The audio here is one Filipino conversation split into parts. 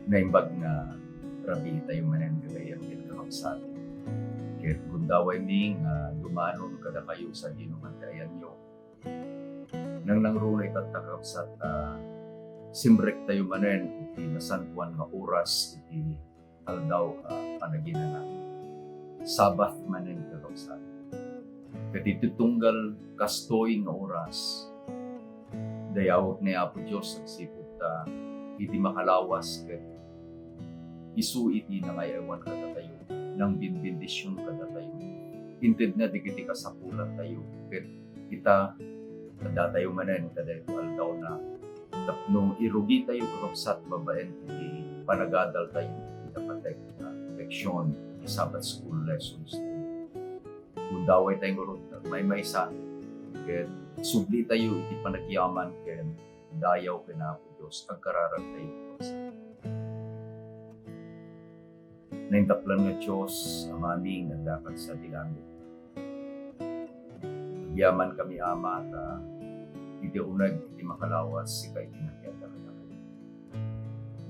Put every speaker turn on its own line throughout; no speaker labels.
naimbag nga rabi tayo manen gagayang kakabsat. Kaya gundaway mi nga dumanon kada kayo sa ginumantayan nyo. Nang nangrunay tatakabsat simrek tayo manen iti nasantuan nga oras iti aldaw panagina na Sabbath manen kakabsat. Kati tunggal kastoy nga oras dayawag ni Apo Diyos nagsipot iti makalawas ket isu iti nangayawan kada tayo nang binbindisyon kada tayo. Inted na di kiti kasapulan tayo ket kita kada tayo manen kada ito aldaw na tapno irugi tayo kakabsat babaen iti panagadal tayo iti patek leksyon iti Sabbath school lessons tayo. Kundaway tayo ngurot may maysa ket subli tayo iti panagyaman ken dayaw kina Apo Diyos agkararag tayo kakabsat. Naintaplan nga Diyos amaming nagdapat sa dilangit. Nagyaman kami ama iti unag iti makalawas si kay tinakita kada kayo.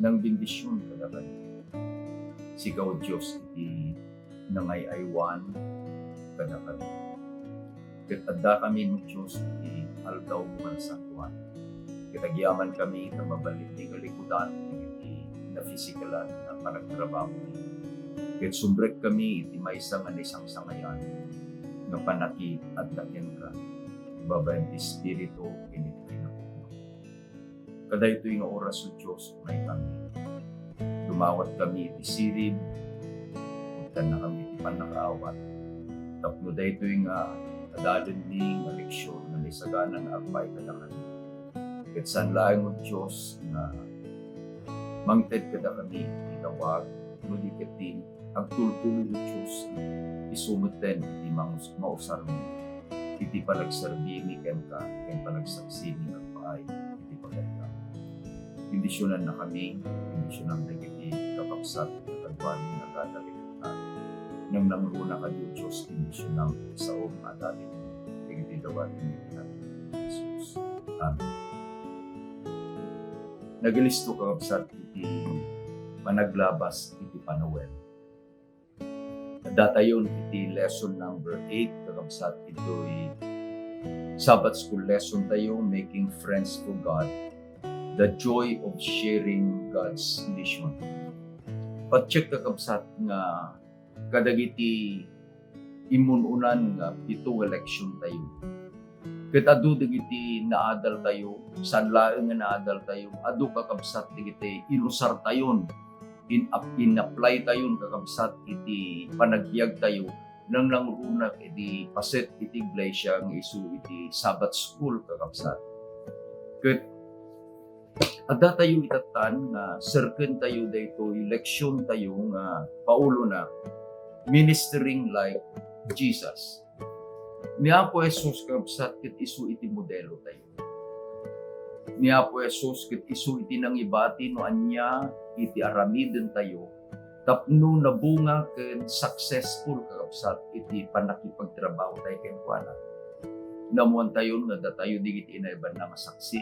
Nang bindisyon kada kayo. Sigaw Diyos iti nangayaywan kada kayo. Ket adda kami ng Diyos iti aldaw man sa tuwan. Kitagyaman kami na mabalik ni kalikutan iti na pisikalan na panagtrabaho ni. Ket sumbrek kami iti maysa nga isang sangayan nga panaki at dakyan ka babaen ti Espiritu init pinapuno. Kada ito'y nga oras o Diyos may kami. Dumawat kami iti sirib utan na kami iti panakaawat. Tapno da ito'y nga kadalon ni nga leksyon na may saganan na agpay kada kami. Ket sanlaeng o Diyos na mangted kada kami itawag no di keti agtultuloy o Diyos isumuten iti mausar mo iti panagserbini ken ka ken panagsaksini ng paay iti pagkata. Bindisyonan na kami, bindisyonan na iti kakapsat na kadwan na kadalitan. Nang nangruna ka Diyos, bindisyonan sa om adalin iti dawatin iti natin Jesus. Amen. Nagalisto kakapsat iti managlabas iti panawel. Datayon iti lesson number 8 kakabsat ito'y Sabbath school lesson tayo, Making Friends for God, the joy of sharing God's mission. Patcheck kakabsat nga kadagiti imununan nga pitong eleksyon tayo. Ket adu dagiti naadal tayo, sanlaeng nga naadal tayo, adu kakabsat digiti ilusar tayon. In-apply tayo kakabsat iti panagbiag tayo nang langrunak iti paset iti iglesia nga isu iti Sabbath school kakabsat. Ket adda tayo itatan nga serken tayo dayto eleksyon tayo nga paulo na ministering like Jesus. Ni Apo Jesus kakabsat ket isu iti modelo tayo. Ni Apo Jesus ket isu iti nangibati no anya iti aramiden tayo tapno nabunga ken successful kakabsat iti panakipagtrabaho tayo ken kuana. Namuan tayon nga datayo digiti inayban na masaksi.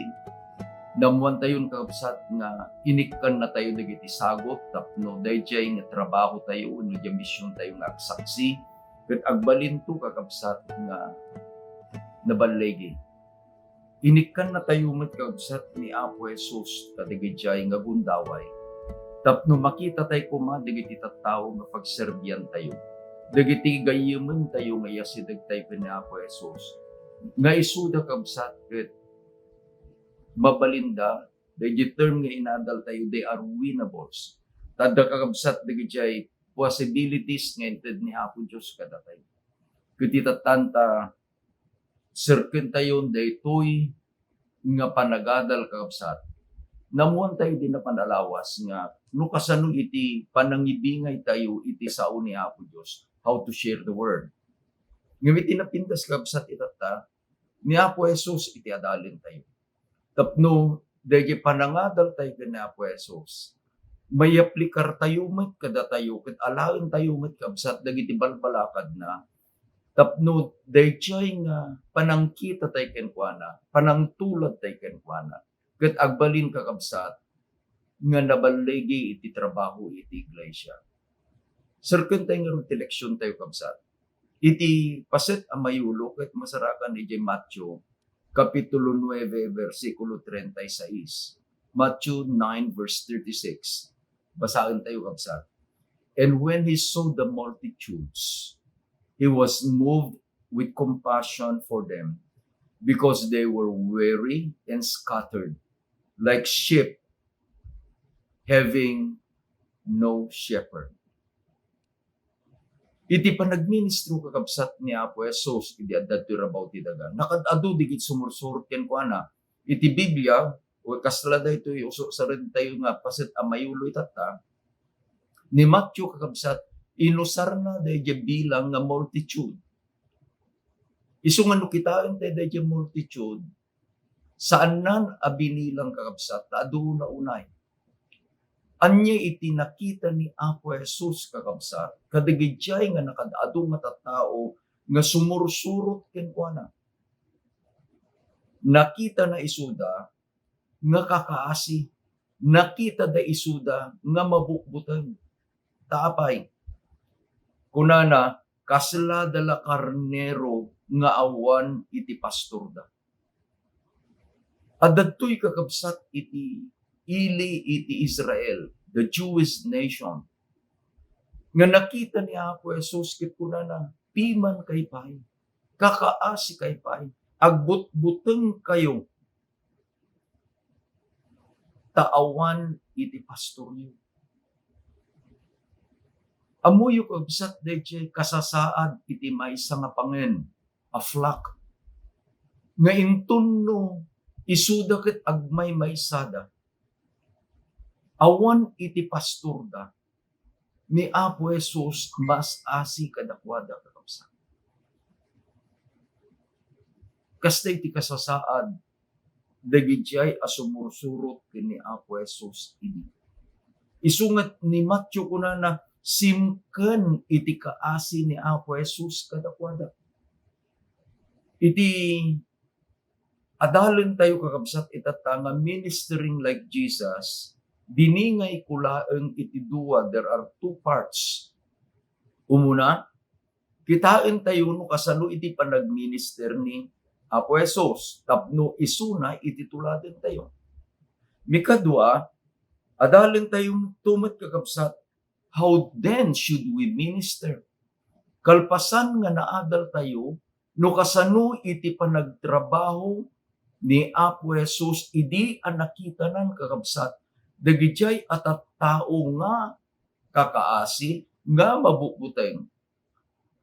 Namuan tayon kakabsat nga inikkan na tayo digiti sagot tapno dayjay nga trabaho tayo no di misyon tayo nga agsaksi ket agbalinto kakabsat nga nabalegi. Inikkan na tayo met kakabsat ni Apo Jesus kadigayjay nga gundaway. Tapno makita tayo kumadigiti tattao nga pagserbiyan tayo. Dagiti gayemen tayo nga yasidag tayo ni Apo Jesus. Nga isuda kabsat ket mabalinda, dagiti term nga inadal tayo, they are winnables. Tada kakabsat dagiti possibilities nga inted ni Apo Diyos kada tayo. Kita tanta serken tayo daytoy nga panagadal kakabsat. Namuan tayo din na panalawas nga no kasano iti panangibingay tayo iti sao ni Apo Diyos how to share the word. Ngam iti napindas kakabsat itata ni Apo Jesus iti adalin tayo. Tapno dayjay panangadal tayo ni Apo Jesus. May aplikar tayo met kada tayo ket alaen tayo met kabsat dagiti balbalakad na tapno dayjay nga panangkita tayo ken kuana, panangtulad tayo ken kuana. Ket agbalin kakabsat nga nabaligi iti trabaho iti iglesia. Sarken tayo nga ron leksyon tayo kabsat. Iti paset a mayulo ket masarakan iti Matthew Kapitulo 9, versikulo 36. Matthew 9, verse 36. Basahin tayo kabsat. And when he saw the multitudes, he was moved with compassion for them, because they were weary and scattered, like sheep having no shepherd. Iti panagministro kakabsat ni Apo Jesus, iti adadto rabaw ti daga. Nakadado digit sumursurot ken kuana. Iti Biblia, o kasla da ito uso sa rin tayo nga paset amayulo itata, ni Matthew kakabsat, inusar na dahi bilang nga multitude. Isu nga nukitain tayo dahi multitude, saan nan abinilang kakabsat, taado na unay. Anya iti nakita ni Apo Jesus kakabsat, kadagidjay nga nakadaado nga tattao nga sumursurot ken kuana. Nakita na isuda nga kakaasi, nakita da isuda nga mabukbutan. Taapay, kunana kasla dala karnero nga awan iti pastor da. Adadtoy kakabsat iti iti Israel, the Jewish nation, nga nakita ni Apo Jesus ket kunana, piman kay pay, kakaasi kay pay, agbutbuteng kayo, taawan iti pastoryo. Amuyo kabsat deje kasasaad iti maysa nga pangen, a flock, nga intunno isuda ket agmay maysada, awan iti pastor da, ni Apo Jesus mas asi kadakwada kakabsat. Kasta iti kasasaad, dagijay asumursurot ni Apo Jesus ini. Isungat ni Matthew kunana, simken iti kaasi ni Apo Jesus kadakwada. Iti adalen tayo kakabsat itatanga ministering like Jesus, diningay kulaeng iti dua, there are two parts. Umuna, kitain tayo no kasano iti panagminister ni Apo Jesus, tapno isuna iti tuladen tayo. Mikadua, adalen tayong tumet kakabsat, how then should we minister? Kalpasan nga naadal tayo, no kasano iti panagtrabaho ni Apo Jesus, idi ang nakita ng kakabsat, dagijay at tao nga kakaasi, nga mabukbuteng.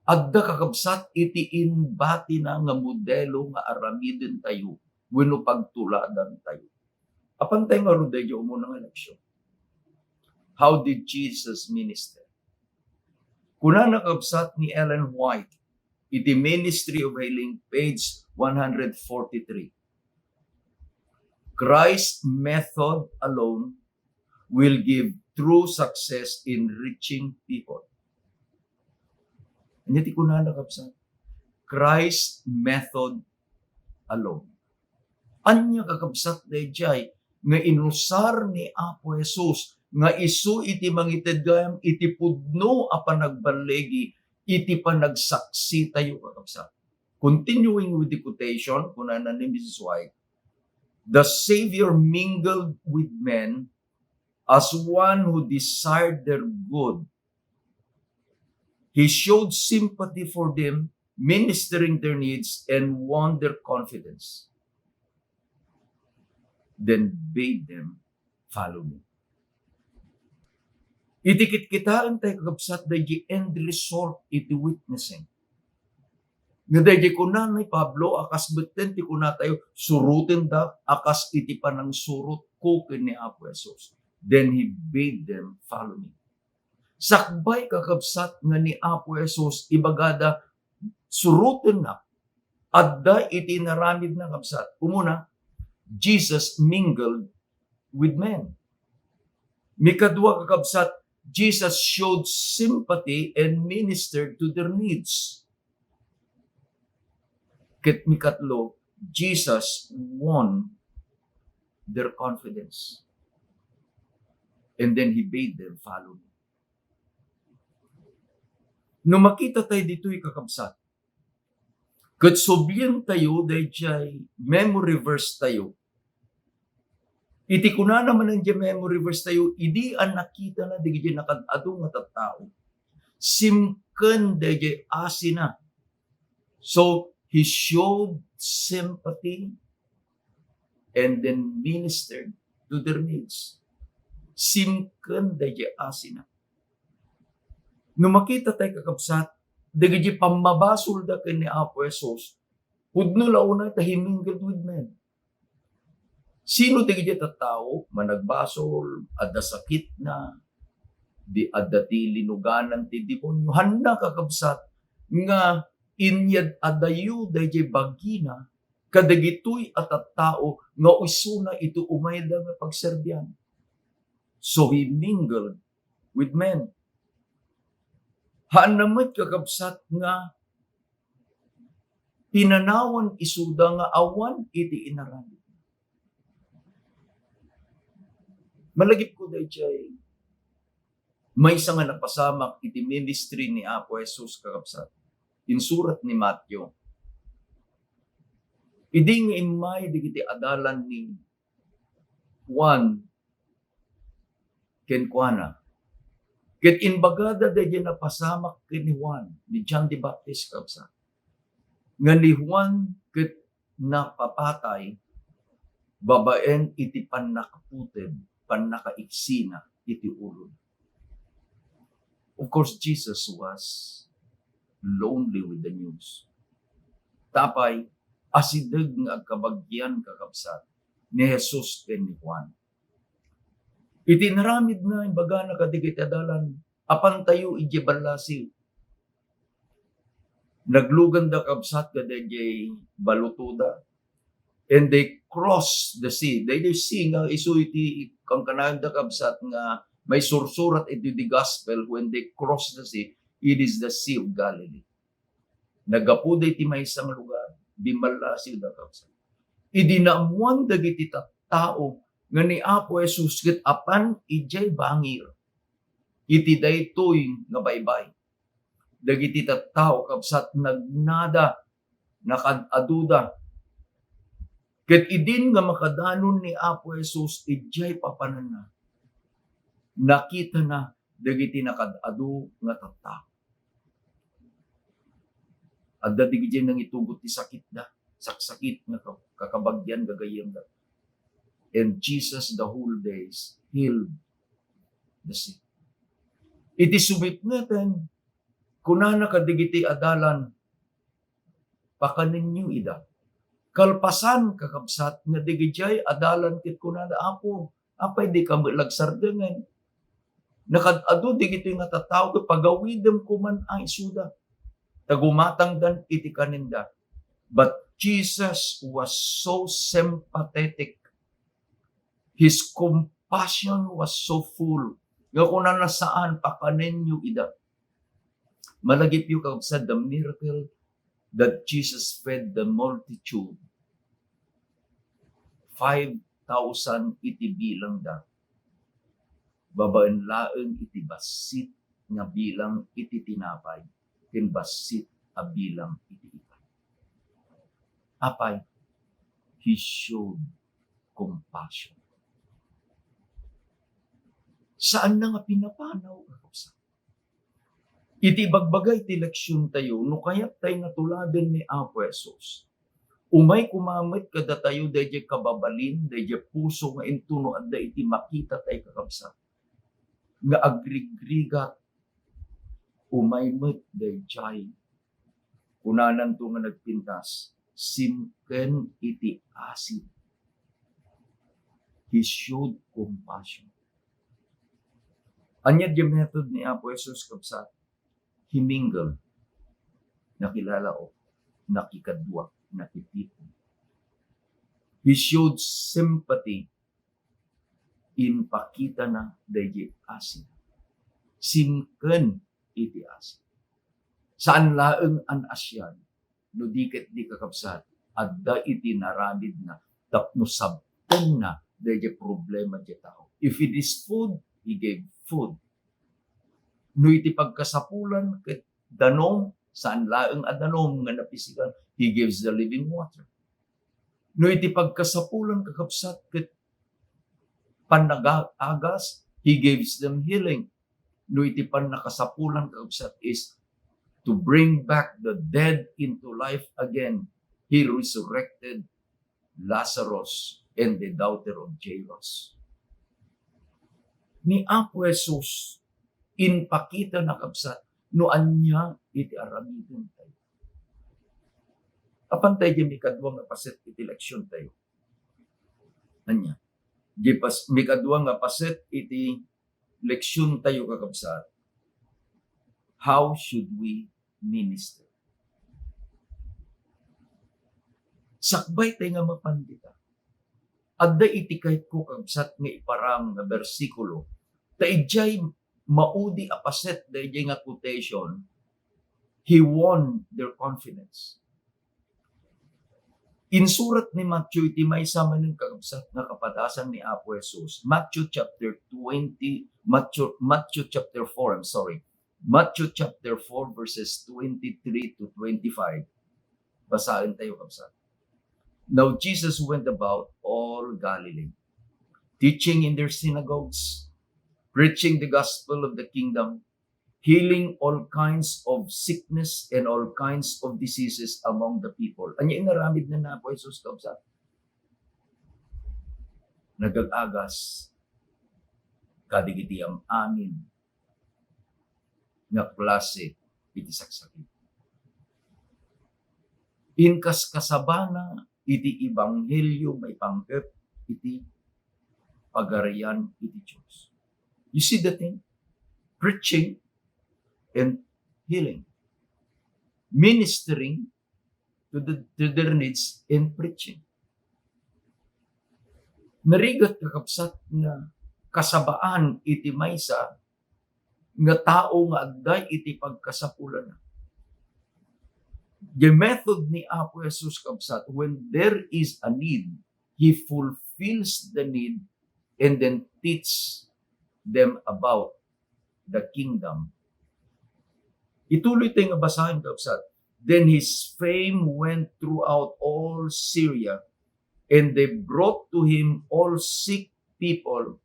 Adda kakabsat iti inbati na nga modelo nga aramiden tayo, wenno pagtuladan tayo. Apan tayo nga rodeo mo ng eleksyon. How did Jesus minister? Kuna nakabsat ni Ellen White, iti Ministry of Healing, page 143. Christ's method alone will give true success in reaching people. Anya ti kuna nakabsat? Christ's method alone. Anya kakabsat dayjay nga inusar ni Apo Jesus nga isu iti mangitedgayam iti pudno a panagbalegi iti panagsaksi tayo kakabsat. Continuing with the quotation, kunana ni Mrs. White, the Savior mingled with men as one who desired their good. He showed sympathy for them, ministering their needs, and won their confidence. Then bade them follow me. Itikit-kitaan tayo kakabsat dahi end resort iti witnessing. Nga dahi kunan ni Pablo, akas beten ti kuna tayo, surutin da, akas iti panang surut ko ni Apo Jesus. Then he bade them follow me. Sakbay kakabsat nga ni Apo Jesus, ibagada, surutin na, adda iti naramid na kabsat. Umuna, Jesus mingled with men. Mikadwa kakabsat, Jesus showed sympathy and ministered to their needs. Ket mikatlo, Jesus won their confidence. And then he bade them follow me. No makita tayo dito'y kakabsat, kat sobiyan tayo, dahil memory verse tayo, iti kuna naman ang memory verse tayo, idi ang nakita na, di dyan nakadado nga tattao. Simken dahil asina. So, he showed sympathy and then ministered to their needs. Simken dahil asina. No makita tayo kakabsat, dahil pamabasol da ni Apo Jesus, pudno launa tahimingled with men. Sino dahil tattao, managbasol, adda sakit na, di adda ti linuganan ti demonyo, handa kakabsat, nga inyad adayo dahil bagina, kadagitoy at tao nga usuna ito umayda nga pagserbiyan. So he mingled with men. Haan naman kakabsat nga pinanawan isuda nga awan iti inaramid. Malagip ko dahil may isa nga napasamak iti ministry ni Apo Jesus kakabsat. Insurat ni Matthew. Idi nga imay digiti adalan ni Juan kenkwana. Ket inbagada dahil napasamak ni Juan, ni John the Baptist kakabsat. Nga ni Juan ket napapatay, babaen iti panakaputed, panakaiksina iti ulod. Of course, Jesus was lonely with the news. Tapay, asideg nga kabagyan kakabsat ni Jesus ken ni Juan. Itinaramid na imbaga na kadigit adalan, apan tayo ije balasiw. Naglugan da kabsat kadagay balutuda. And they cross the sea. They see nga isu iti kang kanang da kabsat nga may sursurat iti the gospel when they cross the sea, it is the Sea of Galilee. Nagapuda iti may isang lugar, bimalasiw da kabsat. Idinamuan dagiti tao nga ni Apo Jesus ket apan ijay bangir. Iti daytoy nga baybay. Dagiti tattao kabsat nagnada, nakadaduda. Ket idin nga makadanon ni Apo Jesus ijay papanana. Nakita na dagiti nakadado nga tattao. Adda digiti nang itugot ti sakit da, saksakit nga kakabagyan gagayem da. And Jesus the whole days healed the sick. Iti subit natin, kunana kadigiti adalan, pakaninyo ida. Kalpasan kakabsat nga digijay adalan kit kunana Apo, apay di ka lagsardengan. Nakadado digiti nga tattao pagawidem kuman ang isuda. Tagumatang dan iti kaninda. But Jesus was so sympathetic. His compassion was so full. Nga kung na nasaan, pakanin nyo ida. Malagip yung kakabsat, the miracle that Jesus fed the multitude. 5,000 iti bilang da. Babaen laeng iti basit nga bilang iti tinapay. Ken basit a bilang iti ipay. Apay, he showed compassion. Saan na nga pinapanaw? Iti bagbagay ti leksyon tayo, no kaya't tayo natuladan ni Apo Jesus. Umay kumamit kada tayo dayjay kababalin, dayjay puso nga intuno at iti makita tayo kakabsat. Nga agrigrigat, umay met dayjay. Kunanan to nga nagpintas, simken iti asid. He showed compassion. Anya di method ni Apo Jesus kabsat, himingle, nakilala o, nakikadwa, nakitipon. He showed sympathy in pakita na dayjay asin. Simken iti asin. Saan laeng an asyan, no diket di kakabsat, adda iti naramid na, tapno sabten na dayjay problema di tao. If it is food, He gave food. No iti pagkasapulan ket danom, saan laeng a danom nga napisigan, He gives the living water. No iti pagkasapulan kakabsat ket panagagas, He gives them healing. No iti nakasapulan kakabsat is to bring back the dead into life again. He resurrected Lazarus and the daughter of Jairus. Ni Apo Jesus, inpakita na kabsat, no anya iti aramidin tayo. Apan tayo di mikadwa nga paset iti leksyon tayo. Anya? Di mikadwa nga paset iti leksyon tayo kakabsat. How should we minister? Sakbay tayo nga mapandita. Adda iti kahit ko kabsat nga iparang nga bersikulo, taijay maudi apaset dayjay nga quotation, He won their confidence. In surat ni Matthew, iti may sama ng kakabsat nga kapadasan ni Apo Jesus, Matthew chapter 4, Matthew chapter 4 verses 23 to 25. Basahin tayo kabsat. Now Jesus went about all Galilee, teaching in their synagogues, preaching the gospel of the kingdom, healing all kinds of sickness and all kinds of diseases among the people. Anya inaramid na po Jesus kabsat. Nagagagas kadigiti ang amin nga klase iti saksakit. Inkas kasabana iti ebanghelyo may panggap iti pagarian iti Diyos. You see the thing? Preaching and healing. Ministering to their needs and preaching. Narigat kakabsat nga kasabaan iti maysa nga tao nga agday iti pagkasapulan. The method ni Apo Jesus kabsat, when there is a need, He fulfills the need and then teach them about the kingdom. Ituloy tayo nga basahin kabsat. Then His fame went throughout all Syria, and they brought to Him all sick people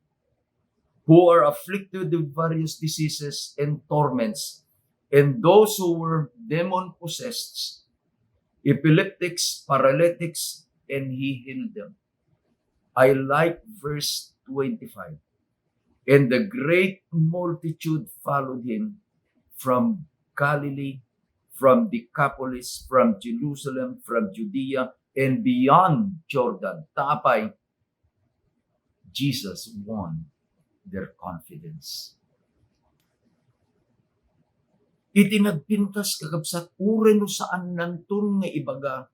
who are afflicted with various diseases and torments, and those who were demon-possessed, epileptics, paralytics, and He healed them. I like verse 25. And the great multitude followed Him from Galilee, from Decapolis, from Jerusalem, from Judea, and beyond Jordan. Tapay, Jesus won their confidence. Itinagpintas kakabsat ure no saan nantun nga ibaga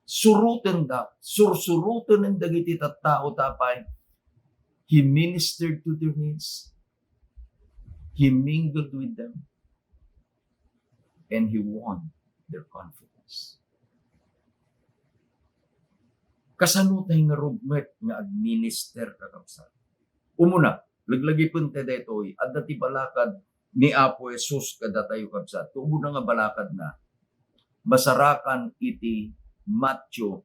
suruten ng dagiti tattao tapay. He ministered to their needs. He mingled with them. And He won their confidence. Kasanutay nga rugmet nga administer kakabsat. Umuna, laglagi pun te detoy adda ti balakad ni Apo Jesus kada tayo kabsat. Tubo na nga balakad na masarakan iti Matthew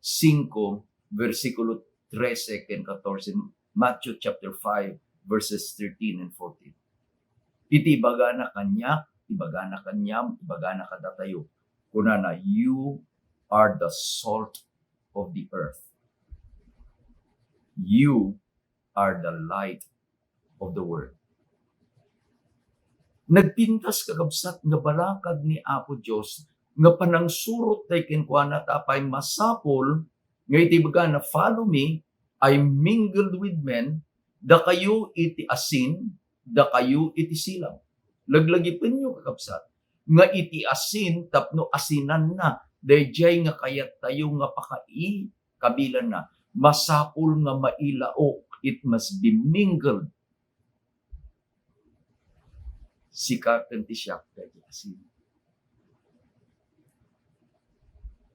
5 versikulo 13 and 14, Matthew chapter 5 verses 13 and 14. Iti ibaga na kanya, ibaga na kanyam, ibaga na kadatayo. Kunana, you are the salt of the earth. You are the light of the world. Nagpintas kakabsat nga balakad ni Apo Diyos nga panangsurot tay kenkwana tapay masapol nga iti baga na follow me, I mingled with men, da kayo iti asin, da kayo iti silaw. Laglagipin nyo kakabsat nga iti asin tapno asinan na dayjay nga kayat tayo nga pakai kabilan na masapol nga mailaok, it must be mingled. Sikatan ti siya kay asin.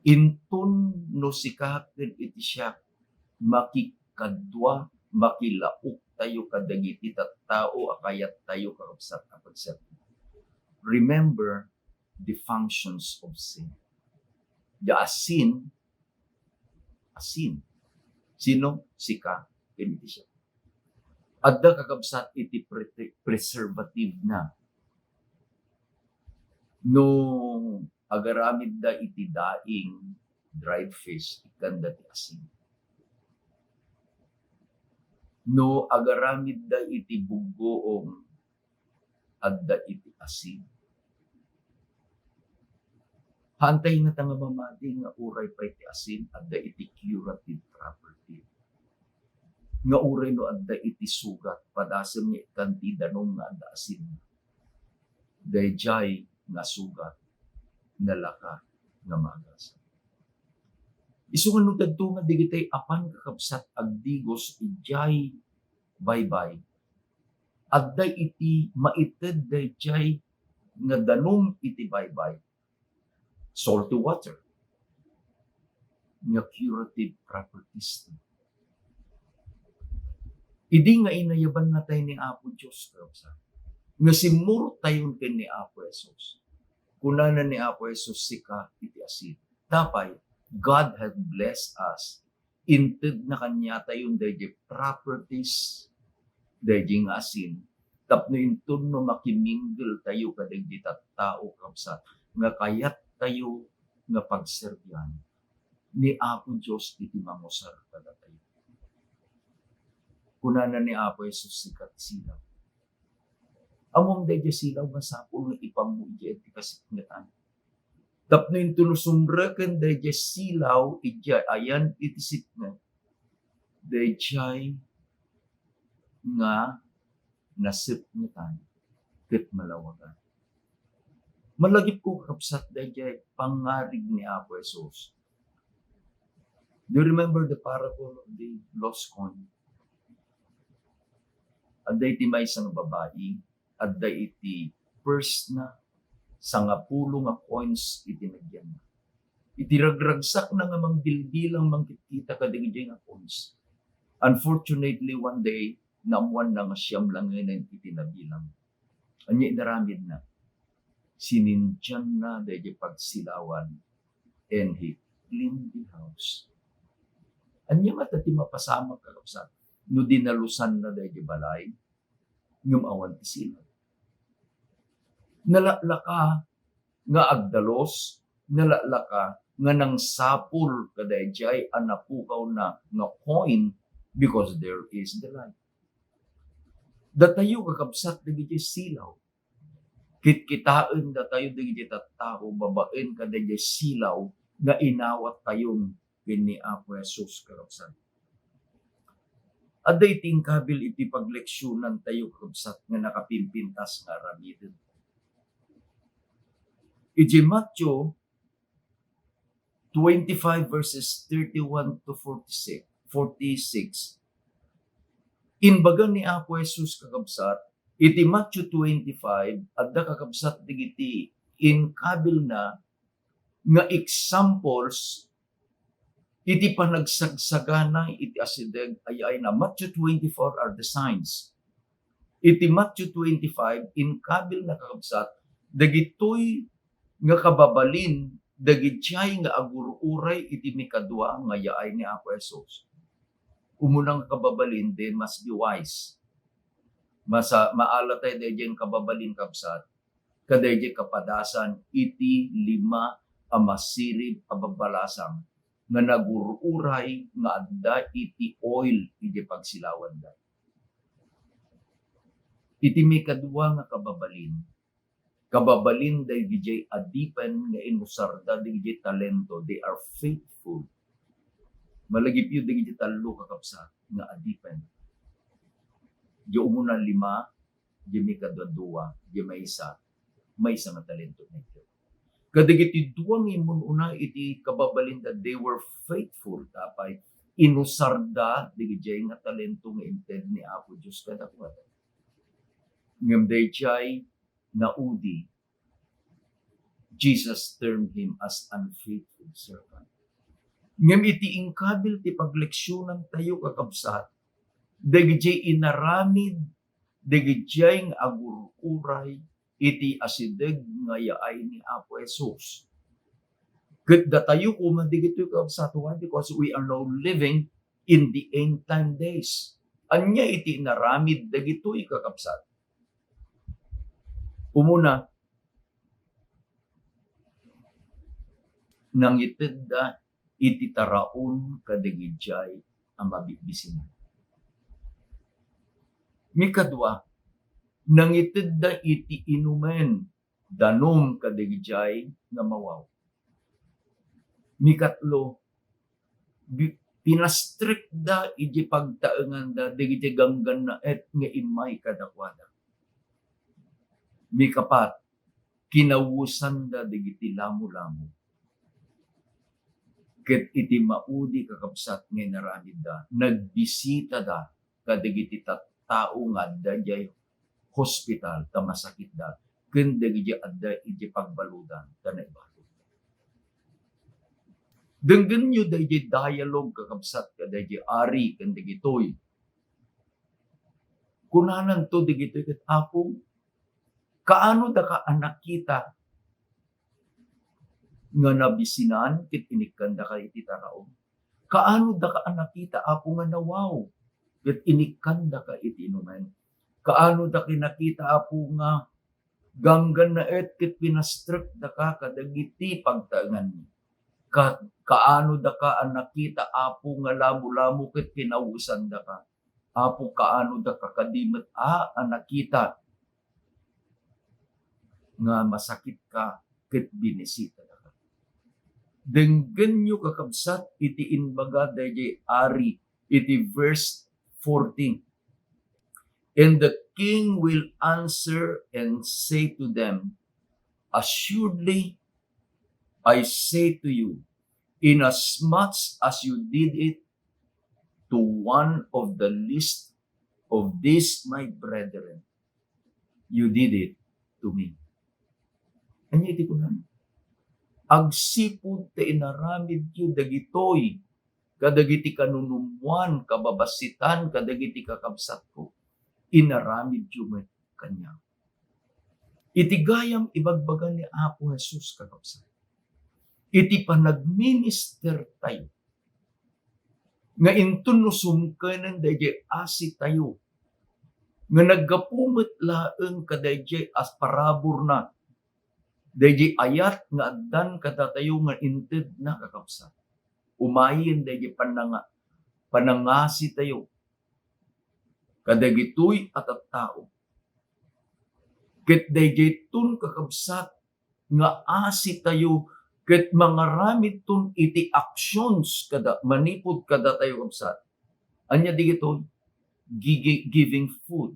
Intun no sikatan iti siya makikadwa, makilaok tayo kadagiti tao akayat tayo kakabsat apagset. Remember the functions of sin. The asin. Sino? Sika. Ganiti siya. Adda kakabsat iti preservative na. No agaramid da iti daing dried fish, ikanda ti asin. No agaramid da iti bugoong, adda iti asin. Hantay nga tanga mamati nga uray pa iti asin, adda iti curative property. Nga uray no adda iti sugat, padasem nga ikanti danong nga adda asin. Dayjay nga sugat, nalaka nga magas. Isu nga no dadto nga digitay apan kakabsat agdigos ijay baybay. Adda iti maited dayjay nga danong iti baybay. Salty water. Nga curative properties. Idi nga inayaban na tayo ni Apo Diyos. Nga simuro tayon ken ni Apo Jesus. Kunana ni Apo Jesus sika iti asin. Tapay, God had blessed us. Inted na kanya tayon dahi properties dahi nga asin. Tapno intun no makimingle tayo kadagdi tao kapsat. Nga kayat tayo nga pagserbihan ni Apo Diyos iti mangusar kada tayo. Kunana ni Apo Jesus sikat silaw. Among dahi silaw masapul nga ipamuja iti kasikngatan. Tapno yung tunusumraken dahi silaw iti ayan iti sikngat. Dahi nga nasipngatan ket malawagan. Malagip ko kapsat dahi pangarig ni Apo Jesus. Do you remember the parable of the lost coin? Adda iti may isang babae, adda iti first na sangapulo nga coins iti nagyan. Iti ragragsak na nga mangbilbilang mangkikita kadigiti nga coins. Unfortunately, one day, naamuan na nga siyam lang ngayon iti nabilang. Anya inaramid na. Sinindyan na dahi pagsilawan and he cleaned the house. Anya matati mapasama kakapsat. No dinalusan na dahi balay, ngum awan ti sila. Nalalaka nga agdalos, nalalaka nga nang sapul kadayjay anapukaw na nga coin because there is the light. Datayo kakabsat dahi silaw. Kitkitaan da tayo digiti tao, babaen ka da silaw nga inawat tayong kini Apo Jesus kakabsat. Aday tingkabil iti pagleksyonan tayo kakabsat nga nakapimpintas nga aramiden. Iti Matthew 25 verses 31 to 46. Inbagan ni Apo Jesus kakabsat, iti Matthew 25, adda kakabsat digiti inkabil na nga examples iti panagsagsagana iti asideg ayay na Matthew 24 are the signs. Iti Matthew 25 inkabil na kakabsat dagitoy nga kababalin dagitiyay nga agururay iti mikadwa nga yaay ni Apo Jesus. Umunang kababalin din must be wise. Maalatay dayjay kababalin kabsat kadayjay kapadasan iti 5 amasirib ababalasang nga nagururay nga adda iti oil iti pagsilawan da. Iti may kadwa nga kababalin dayjay adipen nga inusarda dayjay talento, they are faithful. Malagip yu dayjay talo kakabsat nga adipen. Di umuna 5, di may kadwa, di may isa nga talento nito. Kadagiti duwang imun una iti kababalin that they were faithful. Tapay, inusarda, digijay nga talento nga inted ni Apo Diyos kadakwat. Ngam dayjay naudi, Jesus termed him as unfaithful servant. Ngam iti ingkabil ti pagleksyonan tayo kakabsat, Dagiti inaramid, dagiti nga agururay, iti asideg nga yaay ni Apo Jesus. Ket datayo kuma digitoy kabsatuan because we are now living in the end time days. Anya iti inaramid dagitoy kakabsat. Umuna, nangited da iti taraon kadagijay ang mabibisinan. Mikadwa, nangited da iti inumen danom kadagijay nga mawaw. Mikatlo, pinastrict da iti pagtaengan da dagiti ganggan na et nga imay kadakwada. Mikapat, kinawusan da dagiti lamu-lamu. Ket iti maudi kakabsat nga naramid da, nagbisita da kadagiti tao nga dayjay hospital ta masakit da, ken dagiti adda iti pagbaludan ta naibalo. Denggen nyo dayjay dialogue kakabsat kadayjay ari ken dagitoy. Kunanan to dagitoy ket Apo, kaano da ka anak kita nga nabisinan ket inikkan da ka iti taraon. Kaano da ka anak kita Apo nga nawaw ket inikkan da ka iti inumen. Kaano da kinakita Apo nga ganggan na et ket pinastrek da ka kadagiti pagtaengan mo. Kaano da ka anak kita Apo nga lamu-lamu ket kinawusan da ka. Apo kaano da ka kadimet anak kita nga masakit ka ket binisita da ka. Denggen nyo kakabsat iti inbaga dayjay ari iti verse 14. And the king will answer and say to them, assuredly I say to you, inasmuch as you did it to one of the least of these my brethren, you did it to me. Anya iti kunan? Agsipud te inaramid yu dagitoy, kadagiti kanunumuan, kababasitan, kadagiti kakabsat ko, inaramid yu met kanya. Iti gayam ibagbagan ni Apo Jesus kakabsat. Iti panagminister tayo. Nga intun no sumkanan dayjay asi tayo. Nga naggapumet laeng kadayjay as parabor na. Dayjay ayat nga addan kadatayo nga inted na kakabsat. Umayin dayjay panangasi tayo. Kadagitoy at tao. Ket dayjay tun kakabsat nga asi tayo ket mangaramid tun iti actions kada manipod kada tayo kabsat. Anya digitoy giving food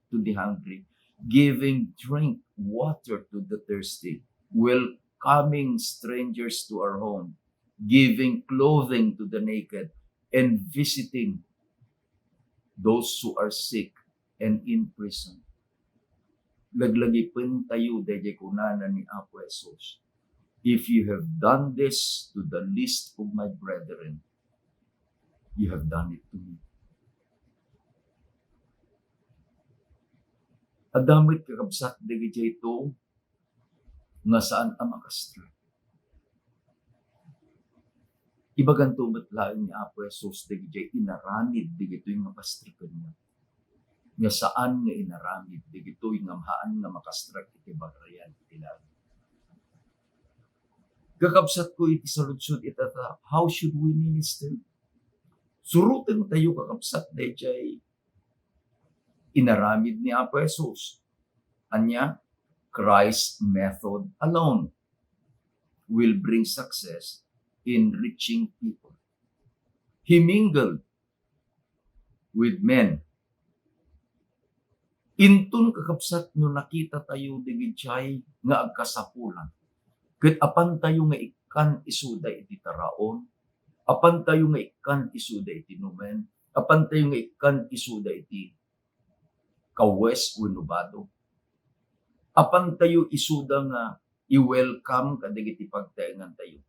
to the hungry, giving drink water to the thirsty, welcoming strangers to our home, giving clothing to the naked, and visiting those who are sick and in prison. Laglagipin tayo dayjay kunanan ni Apo Jesus. If you have done this to the least of my brethren, you have done it to me. Adamit kakabsat dagiti ito nga saan ang makastra. Ibagan tumat laing ni Apo Jesus dagiti inaramid dagiti nga pastrikan niya. Nga saan nga inaramid dagiti nga mahaan nga makastra iti barayan iti labi. Kakabsat ko iti saludsud itata, how should we minister? Surutin tayo kakabsat dayjay inaramid ni Apo Jesus. Anya, Christ's method alone will bring success in reaching people. He mingled with men. Intun kakabsat no nakita tayo digitay nga agkasapulan. Ket apan tayo nga ikan isuda iti taraon, apan tayo nga ikan isuda iti numen, apan tayo nga ikan isuda iti kawes wenubado. Apan tayo isuda nga i-welcome kadagiti pagtaengan tayo.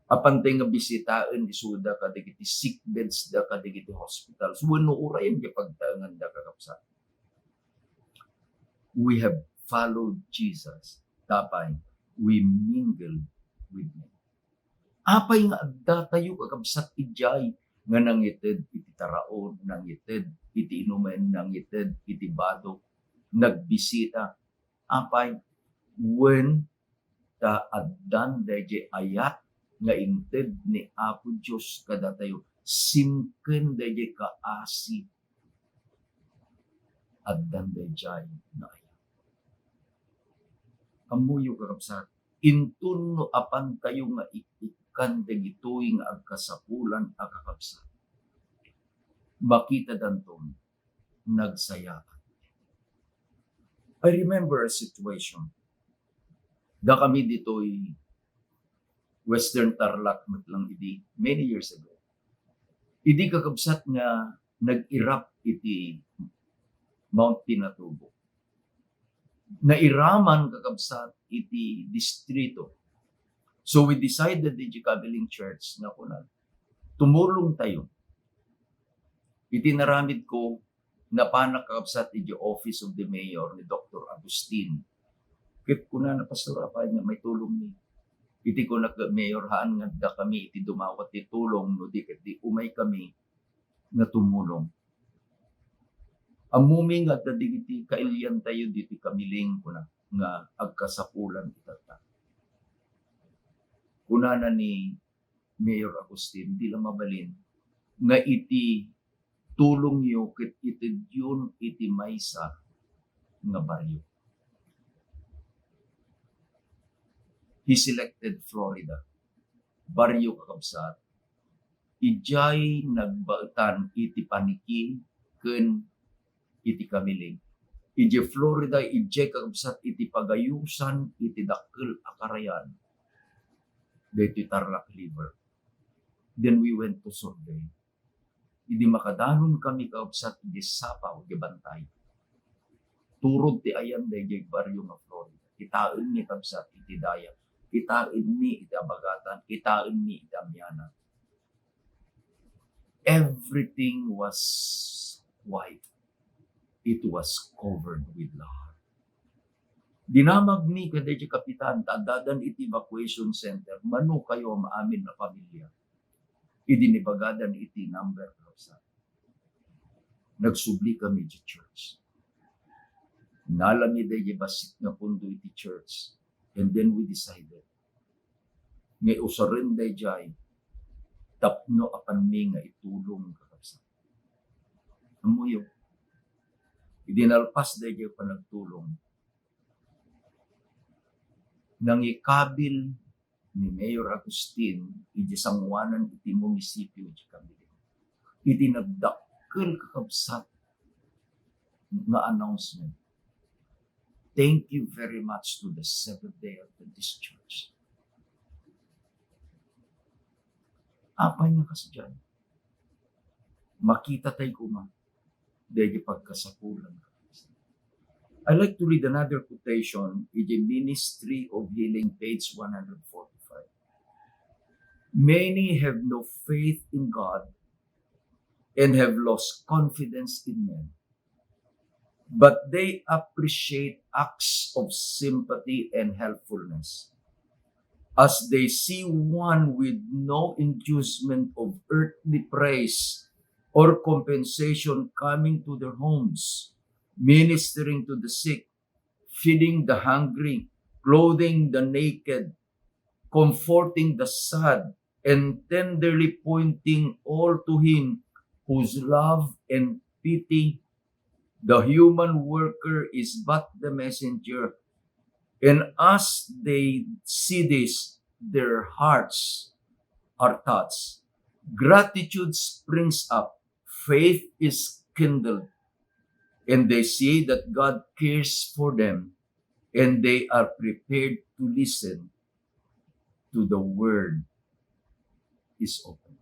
Apan tayo nga bisitaan isuda kadigiti sick beds da kadigiti hospitals. Wano urayan di pagtaangan da kakapsat. We have followed Jesus. Tapay, we mingle with Him. Apay nga adda tayo kakabsat ijay nga nangited iti taraon, nangited iti inumen, nangited iti bado, nagbisita. Apay, when ta addan dahi ayat nga inted ni Apo Diyos kada tayo, simken dahi kaasi addan dahi na ayat. Amuyo kakabsat, intun no apan tayo nga ikan dagitoy nga agkasapulan a kakabsat. Makita danton nagsayaan. I remember a situation. Da kami ditoy Western Tarlac lang idi many years ago. Idi kakabsat nga nag-irap iti Mount Pinatubo. Nairaman kakabsat iti distrito. So we decided the Kabeling Church na kunan tumulong tayo. Iti naramid ko na panakakabsat iti Office of the Mayor ni Dr. Agustin. Kit ko na pastor apay nga may tulong ni. Iti ko nag-mayor haan nga da kami iti dumawat ti tulong no di umay kami na tumulong. Amumi nga da digiti kailyan tayo diti kamiling ko na nga agkasapulan itata. Kunana ni Mayor Agustin, di lang mabalin nga iti tulong yo kit iti yun iti maysa nga baryo. He selected Florida. Baryo kakabsat. Ijay nagbaetan iti paniki ken iti kamiling. Iti Florida, ijay kakabsat iti pagayusan iti dakkel akarayan. Dito Tarlac River. Then we went to survey. Idi makadanon kami kakabsat iti Sapaw, iti Bantay. Turod ti ayan dayjay baryo nga Florida. Kitain ni kakabsat iti daya. Kitain ni iti abagatan, kitain ni iti amyana. Everything was white. It was covered with love. Dinamag ni kaday kapitan, tadadan iti evacuation center, mano kayo maamin na pamilya. Idinibagadan iti number of. Nagsubli kami di church. Nalami day basit nga pundo iti church. And then we decided, ngay usarin day jay, tapno apan mi nga itulong kakabsat. Amuyo, idinalpas day jay panagtulong. Nangikabil ni Mayor Agustin, iti sangwanan iti munisipyo iti Kabiling. Iti nagdakkel kakabsat nga announcement. Thank you very much to the Seventh-day Adventist Church. Apay nga kasi dyan. Makita tayo kuma. Dahil pagkasapulan. I like to read another quotation in the Ministry of Healing, page 145. Many have no faith in God and have lost confidence in men. But they appreciate acts of sympathy and helpfulness. As they see one with no inducement of earthly praise or compensation coming to their homes, ministering to the sick, feeding the hungry, clothing the naked, comforting the sad, and tenderly pointing all to Him whose love and pity. The human worker is but the messenger. And as they see this, their hearts are touched. Gratitude springs up. Faith is kindled. And they see that God cares for them. And they are prepared to listen to the word is open.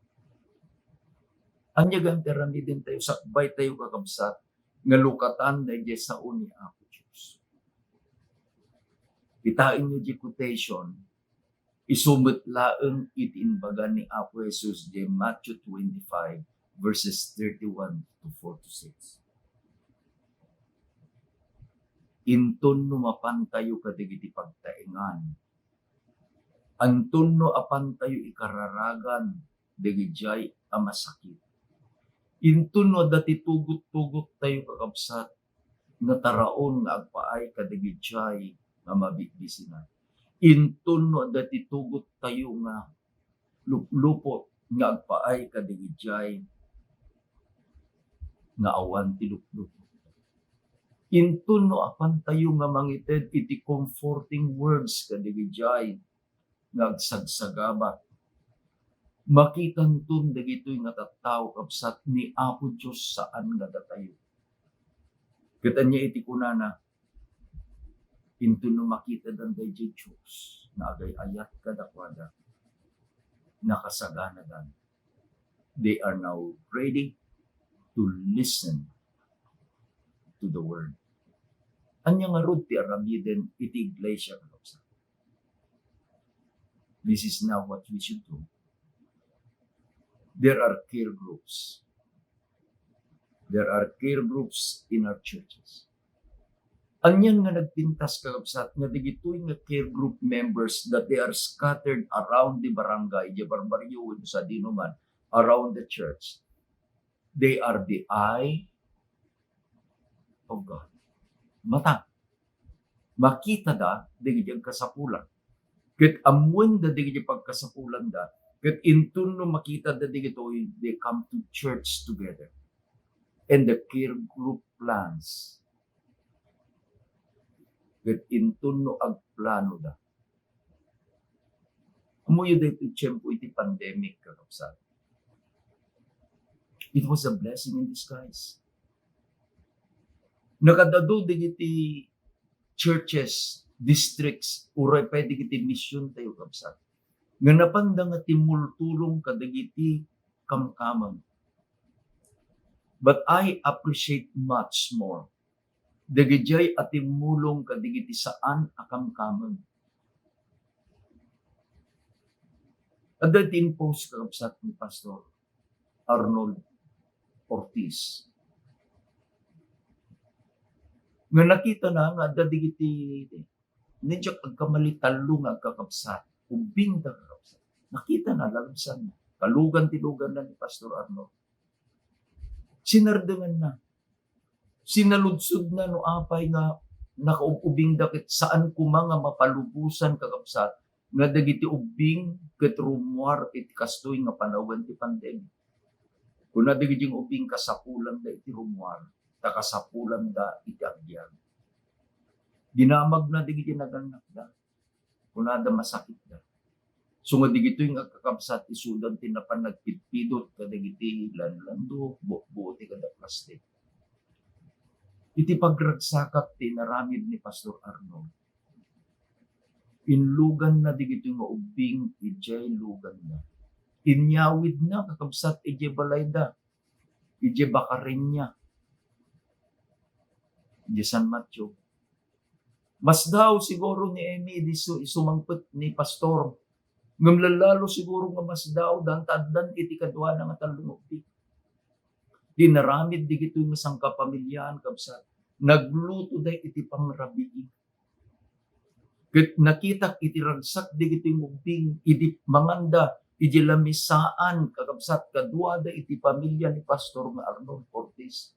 Anyagang terami din tayo, sakbay tayo kakabsat, nga lukatan na di sa uni ako Diyos. Itain nyo di quotation, Isumutlaeng itinbaga ni Apo Jesus di Matthew 25 verses 31 to 46. Inton numapan tayo kadigiti pagtaingan. Anton no apan tayo ikararagan digijay a masakit. Inton no dati tugot-tugot tayo kakabsat nga taraon nga agpaay kadigijay nga mabikbisinan. Inton no dati tugot tayo nga luplupot nga agpaay kadigijay nga awan ti luplupot. Inton no apan tayo nga mangited iti comforting words kadigijay nga agsagsagabat. Makitan tun dagitoy nga tattao kapsat ni Apo Diyos saan nga datayo. Kitan niya iti kunana, inton no makita danday di Diyos na agay ayat kadakwada, nakasaganadan. They are now ready to listen to the word. Anya nga rod ti aramiden iti iglesia kakabsat. This is now what we should do. There are care groups. There are care groups in our churches. Anyan nga nagpintas kakabsat nga digitoy nga care group members that they are scattered around the barangay, the barbaryo, sa dinuman, around the church. They are the eye of God. Mata. Makita da, digitang kasapulan. Ket amuan da digiti pagkasapulan da, ket intun no makita da digitoy, they come to church together. And the care group plans. Ket intun no agplano da. Amuyo da iti tiyempo iti pandemic kakabsat. It was a blessing in disguise. Nakadado digiti churches, districts, uray pa digiti mission tayo kabsat. Nga napanda nga timultulong kadagiti kamkamang. But I appreciate much more. Dagijay at timulong kadigiti saan akamkamang. At that in-post kakabsat ni Pastor Arnold Ortiz. Nga nakita na nga dadigiti medyo pagkamalitalo nga kakabsat. Ubing da kakabsat. Nakita na lalabsan. Kalugan-tilugan na ni Pastor Arnold. Sinardangan na. Sinaludsod na no apay nga nakaubing dakit saan kumanga mapalubusan kakabsat nga dagiti ubing ket rumwar iti kastoy nga panawen ti pandemic. Kuna dagiti ubing kasapulan da iti rumwar, kasapulan da iti agbyag. Dinamag na digiti naganak da. Kuna da masakit da. So nga digito yung kakabsat isudan tinapan nagpitpidot kadagiti lanlando, buti kada plastic. Iti pagragsakap tinaramid ni Pastor Arnold. Inlugan na digito yung ubing ijay lugan na. Inyawid na kakabsat ijay balayda. Ijay bakarinya. Ijay San Matthew. Mas daw siguro ni Emi isumangpet ni Pastor. Ngamlalalo siguro nga mas daw dantadan iti kadwa na nga talungopi. Dinaramid digito yung isang kapamilyan kabsat. Nagluto day iti pangrabii. Ket nakita iti ragsak digito yung ubing iti manganda iti lamisaan kakabsat kadwa da iti pamilya ni Pastor nga Arnold Ortiz.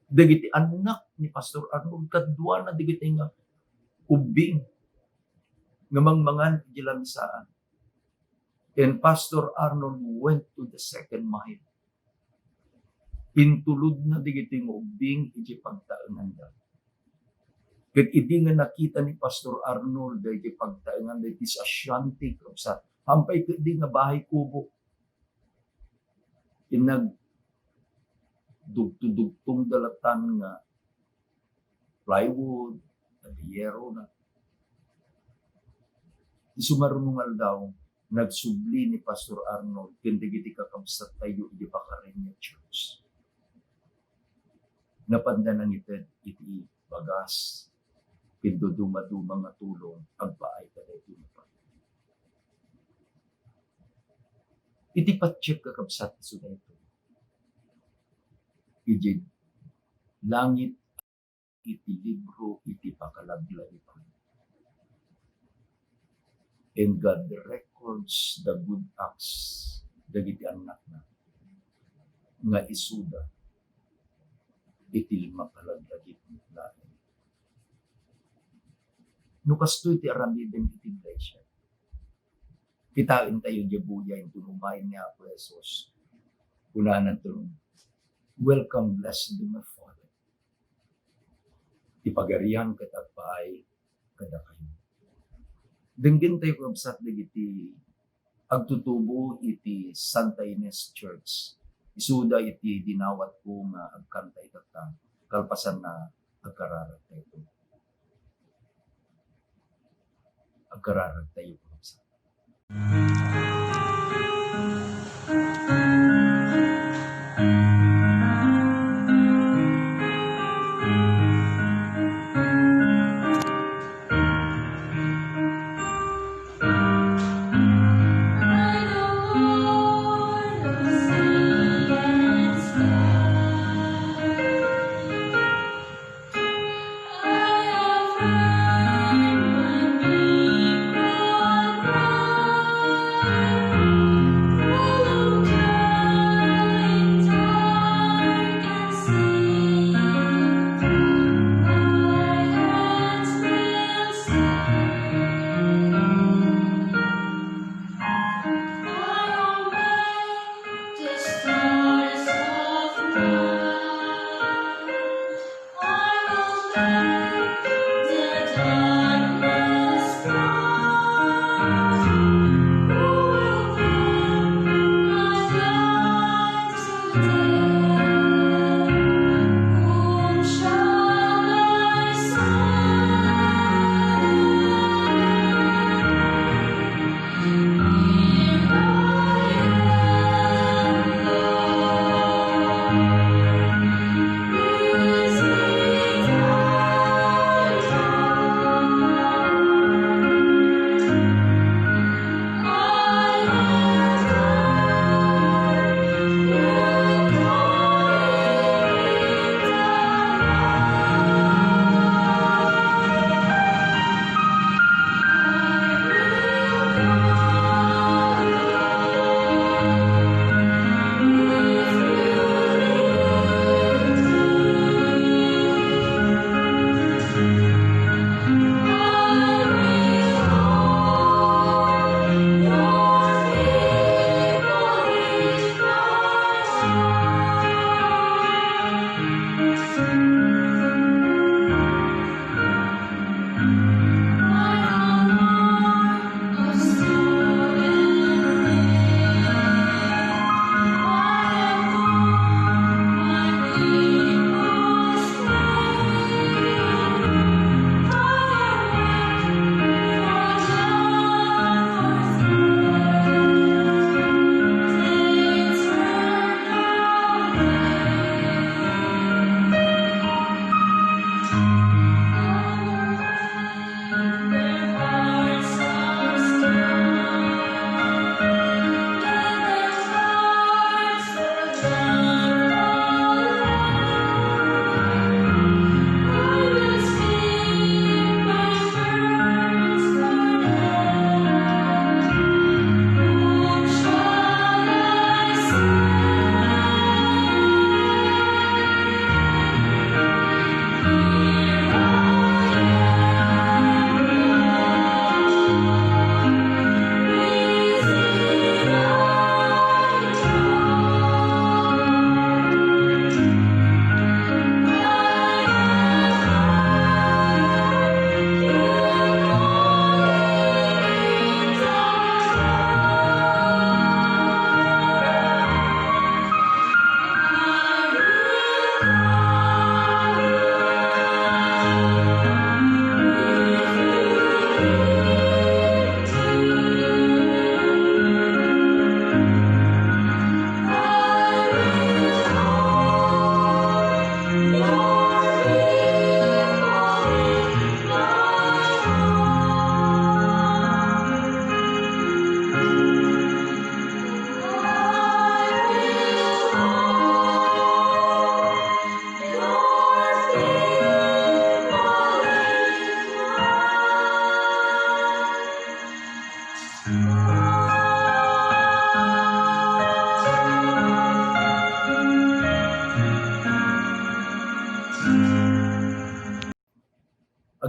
Digiti anak ni Pastor Arnold kadwa na digiti nga ubing nga mangmangan iti lamisaan. And Pastor Arnold went to the second mile. Intulod na digiti nga ubing iti pagtaengan da. Ket idi nga nakita ni Pastor Arnold iti pagtaengan da iti asyanti sa hampay kedi nga bahay kubo. Inag dugtong dalatan nga plywood, hiyero na. Isumarunungal daw nagsubli ni Pastor Arnold kindigiti kakabsat tayo iti Bacarenia Church. Napanda nang iti bagas kindo dumaduma nga tulong agpaay kada iti pa. iti patsik kakabsat iso dayto. Iti langit, iti libro, iti pakalaglaypan. And God records the good acts dagiti anak na nga isuda iti makalagdagit lain. No kasto iti aramiden iti iglesia. Kitain tayo di buya yung tunumayin ni Apo Jesus. Unanan tulong. Welcome, blessed my Father. Ipagarihan katagpaay kada kayo. Dinggin tayo kabsat iti agtutubo iti Santa Ines Church. Isuda iti dinawat ko nga agkanta itata. Kalpasan na agkararat tayo. Agkararat tayo kabsat.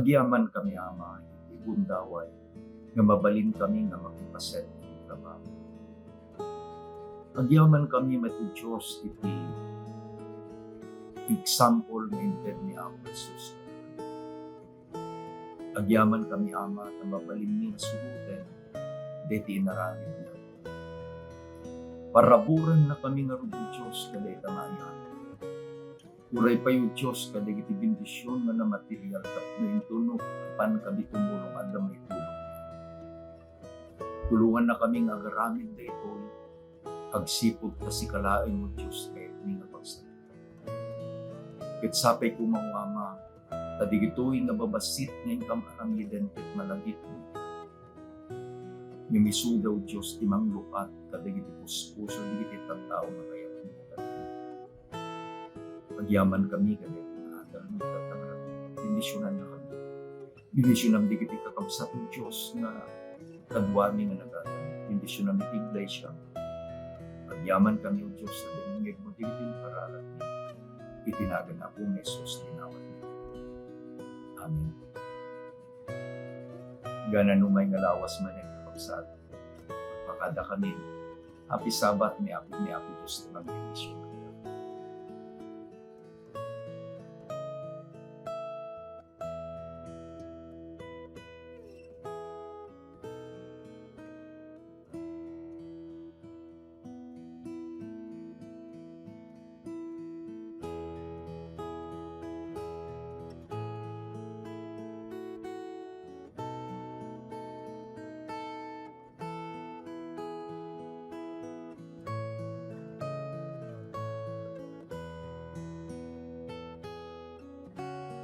Agyaman kami, Ama, ibundaway, nga mabalin kami nga makipaset ng trabaho. Agyaman kami mati Diyos iti example nga inted ni Apo Jesus. Agyaman kami, Ama, na mabalin ni suruten deti inarangin niya. Paraburan na kami nga rubo Diyos kada itamayan. Uray pa yung Diyos kada iti bendisyon nga na material tapno yung tunok pan kami tumulong at may tulong. Tulungan na kami nga agaramid na ito'y agsipod na si kalain mo Diyos kayo ni nga pagsalita. Kitsapay ko mga Ama, tadig ito'y nababasit ngayon kamaramidan ket malagit mo. Nimisudaw Diyos timang lukat kadig iti puspuso digiti tagtao na kaya pagyaman kami kada tinadal mo tatangan. Bendisyonan na kami. Bendisyonan digiti kakabsat ng Diyos na kadwami nga nagatan. Bendisyonan iti iglesia. Pagyaman kami o Diyos sa dalingig mo digiti paralan niya. Itinagan ako ng Jesus tinawad niya. Amen. Ganan umay nga lawas man ang kakabsat. Pagpakada kami. Happy Sabbath, may Apo Diyos na mag-bendisyon.